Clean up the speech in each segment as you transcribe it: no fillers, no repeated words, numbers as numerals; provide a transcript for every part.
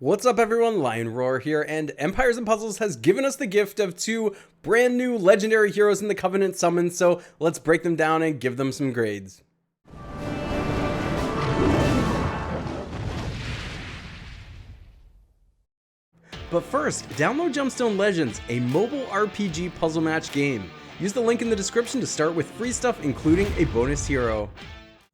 What's up everyone, Lion Roar here, and Empires and Puzzles has given us the gift of two brand new legendary heroes in the Covenant summons, so let's break them down and give them some grades. But first, download Gemstone Legends, a mobile RPG puzzle match game. Use the link in the description to start with free stuff, including a bonus hero.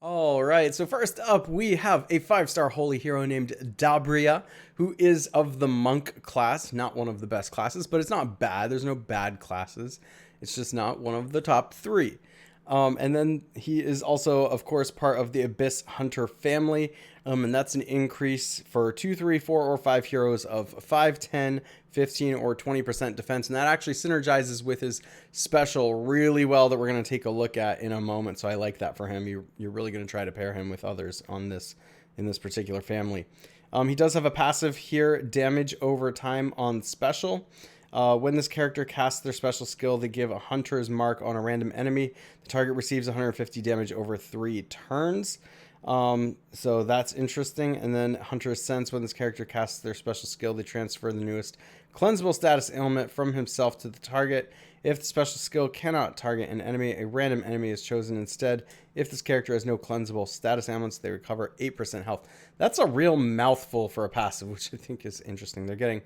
Alright, so first up we have a 5-star holy hero named DABRIA, who is of the monk class. Not one of the best classes, but it's not bad. There's no bad classes. It's just not one of the top 3. And then he is also, of course, part of the Abyss Hunter family, and that's an increase for 2, 3, 4, or 5 heroes of 5, 10, 15, or 20% defense, and that actually synergizes with his special really well that we're going to take a look at in a moment. So I like that for him. You're really going to try to pair him with others on this in this particular family. He does have a passive here, damage over time on special. When this character casts their special skill, they give a hunter's mark on a random enemy. The target receives 150 damage over 3 turns. So that's interesting. And then Hunter's Sense, when this character casts their special skill, they transfer the newest cleansable status ailment from himself to the target. If the special skill cannot target an enemy, a random enemy is chosen instead. If this character has no cleansable status ailments, they recover 8% health. That's a real mouthful for a passive, which I think is interesting. The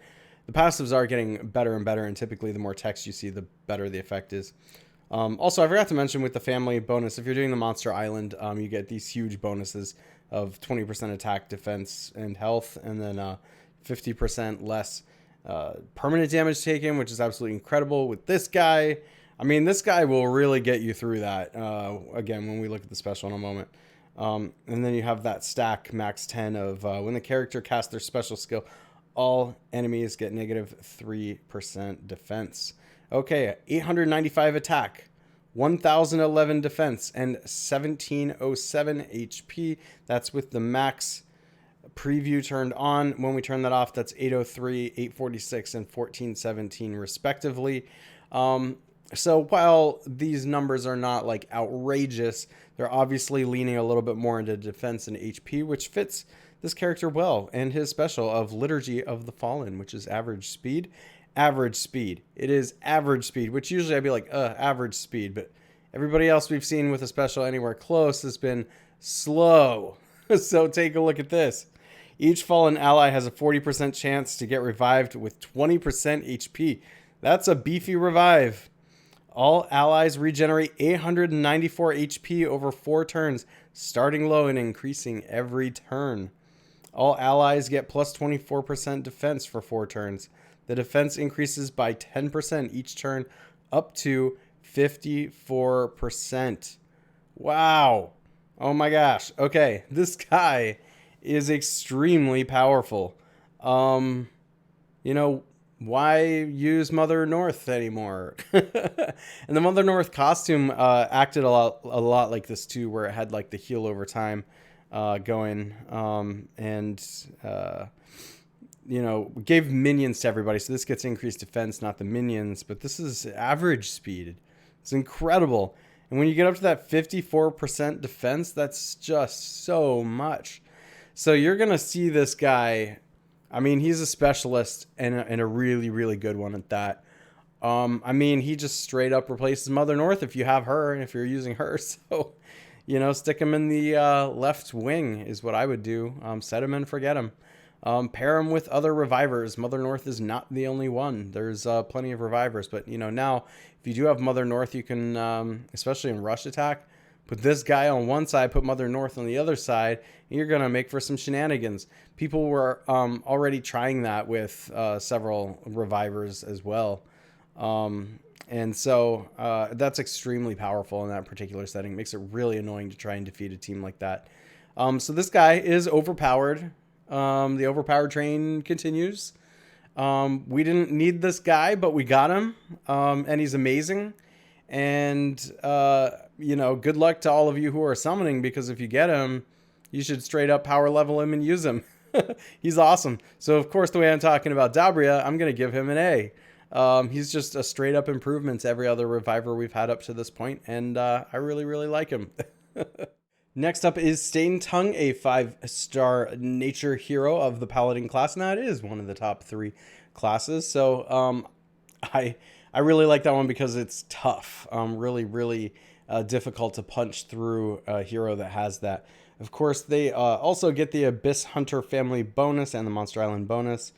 passives are getting better and better, and typically the more text you see, the better the effect is. Also, I forgot to mention with the family bonus, if you're doing the Monster Island, you get these huge bonuses of 20% attack, defense, and health, and then 50% less permanent damage taken, which is absolutely incredible. With this guy, I mean, this guy will really get you through that, again, when we look at the special in a moment. And then you have that stack, max 10 of when the character casts their special skill, all enemies get negative 3% defense. Okay, 895 attack, 1011 defense, and 1707 HP. That's with the max preview turned on. When we turn that off, that's 803, 846, and 1417 respectively. So while these numbers are not like outrageous, they're obviously leaning a little bit more into defense and HP, which fits this character well, and his special of Liturgy of the Fallen, which is average speed. Average speed. It is average speed, which usually I'd be like, average speed, but everybody else we've seen with a special anywhere close has been slow. So take a look at this. Each fallen ally has a 40% chance to get revived with 20% HP. That's a beefy revive. All allies regenerate 894 HP over 4 turns, starting low and increasing every turn. All allies get plus 24% defense for 4 turns. The defense increases by 10% each turn, up to 54%. Wow. Oh my gosh. Okay, this guy is extremely powerful. You know, why use Mother North anymore? And the Mother North costume acted a lot like this too, where it had like the heal over time going, you know, gave minions to everybody. So this gets increased defense, not the minions, but this is average speed. It's incredible. And when you get up to that 54% defense, that's just so much. So you're going to see this guy. I mean, he's a specialist and a really, really good one at that. I mean, he just straight up replaces Mother North if you have her and if you're using her. So, you know, stick him in the left wing is what I would do. Set him and forget him. Pair him with other revivers. Mother North is not the only one. There's plenty of revivers, but you know, now if you do have Mother North, you can, especially in rush attack, put this guy on one side, put Mother North on the other side, and you're gonna make for some shenanigans. People were already trying that with several revivers as well, and so that's extremely powerful in that particular setting. It makes it really annoying to try and defeat a team like that. So this guy is overpowered. The overpowered train continues. We didn't need this guy, but we got him, and he's amazing. And, you know, good luck to all of you who are summoning, because if you get him, you should straight up power level him and use him. He's awesome. So, of course, the way I'm talking about DABRIA, I'm going to give him an A. He's just a straight up improvement to every other reviver we've had up to this point, and I really, really like him. Next up is Staintongue, a 5-star nature hero of the Paladin class. Now, it is one of the top 3 classes, so I really like that one because it's tough. Really difficult to punch through a hero that has that. Of course, they also get the Abyss Hunter family bonus and the Monster Island bonus.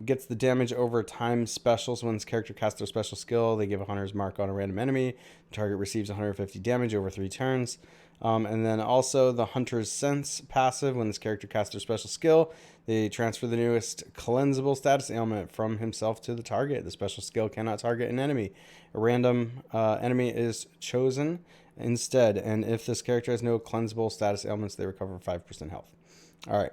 Gets the damage over time special, so when this character casts their special skill, they give a Hunter's Mark on a random enemy. The target receives 150 damage over 3 turns. And then also the Hunter's Sense passive, when this character casts their special skill, they transfer the newest cleansable status ailment from himself to the target. The special skill cannot target an enemy. A random enemy is chosen instead, and if this character has no cleansable status ailments, they recover 5% health. All right.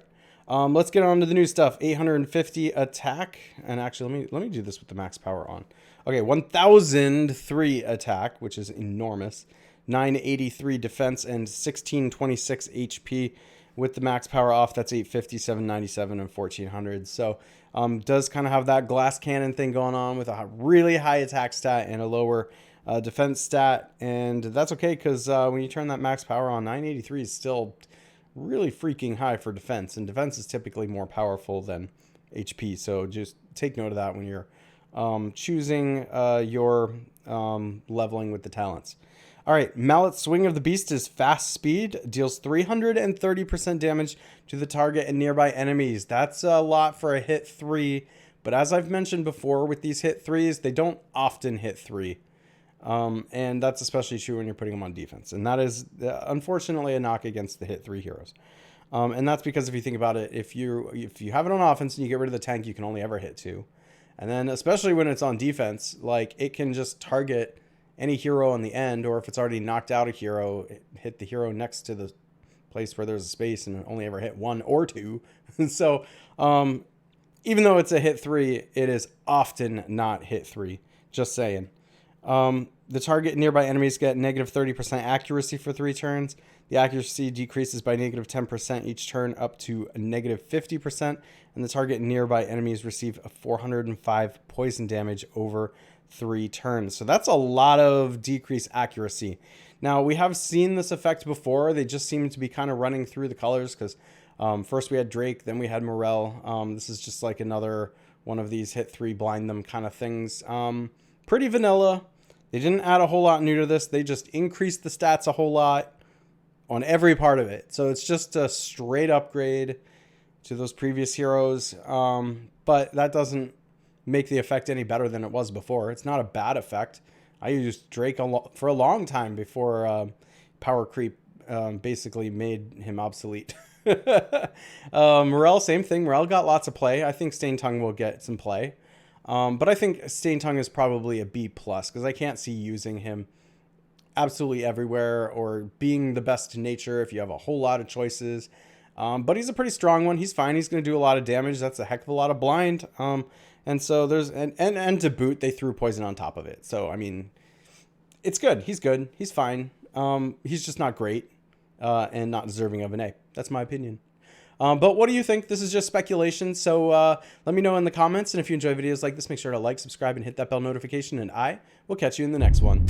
Let's get on to the new stuff. 850 attack, and actually let me do this with the max power on. Okay, 1003 attack, which is enormous. 983 defense and 1626 HP. With the max power off, that's 850, 797, and 1400. So does kind of have that glass cannon thing going on with a really high attack stat and a lower defense stat, and that's okay because when you turn that max power on, 983 is still really freaking high for defense, and defense is typically more powerful than HP, so just take note of that when you're choosing your leveling with the talents. All right, Mallet Swing of the Beast is fast speed, deals 330% damage to the target and nearby enemies. That's a lot for a hit 3, but as I've mentioned before with these hit 3s, they don't often hit 3. And that's especially true when you're putting them on defense. And that is, unfortunately, a knock against the hit 3 heroes. And that's because if you think about it, if you have it on offense and you get rid of the tank, you can only ever hit 2. And then especially when it's on defense, like it can just target any hero on the end, or if it's already knocked out a hero, hit the hero next to the place where there's a space and only ever hit 1 or 2. So even though it's a hit 3, it is often not hit 3. Just saying. The target and nearby enemies get negative 30% accuracy for 3 turns. The accuracy decreases by negative 10% each turn up to a negative 50%. And the target and nearby enemies receive a 405 poison damage over 3 turns. So that's a lot of decreased accuracy. Now, we have seen this effect before. They just seem to be kind of running through the colors because first we had Drake, then we had Morel. This is just like another one of these hit 3 blind them kind of things. Pretty vanilla. They didn't add a whole lot new to this. They just increased the stats a whole lot on every part of it. So it's just a straight upgrade to those previous heroes. But that doesn't make the effect any better than it was before. It's not a bad effect. I used Drake for a long time before power creep basically made him obsolete. Morel, same thing. Morel got lots of play. I think Staintongue will get some play. But I think Staintongue is probably a B+, because I can't see using him absolutely everywhere or being the best in nature if you have a whole lot of choices. But he's a pretty strong one. He's fine. He's going to do a lot of damage. That's a heck of a lot of blind. And so there's, and to boot, they threw poison on top of it. So, I mean, it's good. He's good. He's fine. He's just not great and not deserving of an A. That's my opinion. But what do you think? This is just speculation. So let me know in the comments. And if you enjoy videos like this, make sure to like, subscribe, and hit that bell notification. And I will catch you in the next one.